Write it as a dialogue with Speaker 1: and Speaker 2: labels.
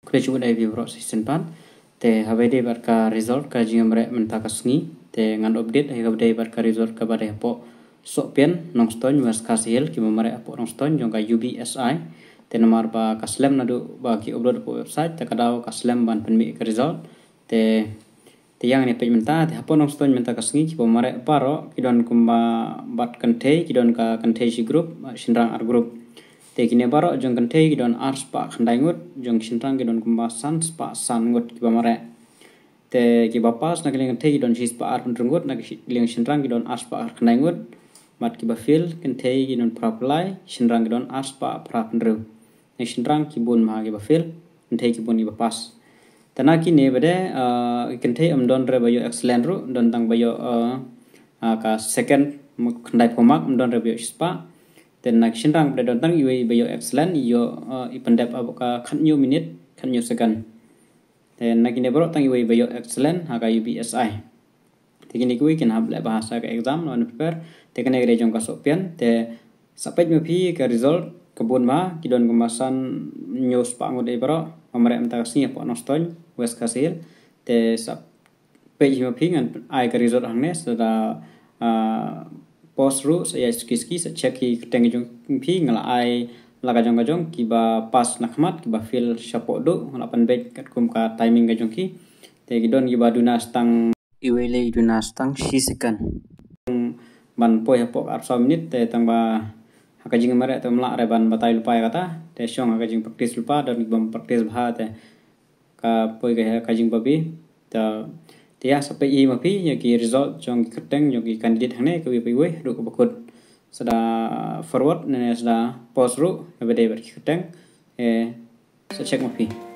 Speaker 1: kuda cuba dari view season pan te habede barka result ka jingmre menta kasngi te ngan update hai habede barka result ka bare po sokpian nongston was kasil ki mare apo nongston jong ka UBSI te nomor ba kaslem nadu ba ki upload po website te kadau kaslem ban penmi ka result te yang ni page menta te apo nongston menta kasngi ki mare paro kidon kumba bat kante kidon ka kante si group shinrang ar group te kini baro jong kante kidon ars pa khandai ngut jong shinrang kidon kumba sans pa san ngut ki mare te ki bapas na kidon kante kidon sis pa ar ngut na kidon shinrang kidon ars pa khandai ngut mat ki bafil kante kidon praplai shinrang kidon ars pa prapndru ne shinrang ki bun ma ki bafil kante ki bun ki bapas tana kini bade kante don re bayo excellent ru don tang bayo ka second khandai pomak don re bayo spa then nak shinrang pada don tang iwe bayo excellent yo ipendep abuka khanyu minute khanyu second then nak ini baru tang iwe bayo excellent haga UBSI tegini kui kin hable bahasa ka exam non prepare tegene gre jong ka sopian te sampai mepi ke result kebun ma kidon kemasan news pa ngode baro amare amta sini po noston wes kasil te sap page mepi ngan ai ka result hangne sada post ru saya ski sa check ki teng jong pi ngala ai laga jong jong ki ba pas nakmat ki ba fil shapo do ngala pan bet kat kum ka timing ga jong ki te gidon ki ba duna stang iwele duna stang si second ban poi hapo ar 1 minit te tang ba hakajing mare te mla re ban batai lupa kata te shong hakajing practice lupa dan bom practice bha te ka poi ga hakajing babi ta dia sampai i mapi ya ki result jong keteng jong ki candidate hane ke wi we ru ko bakut sada forward ne sada post ru bede ber keteng sa check mapi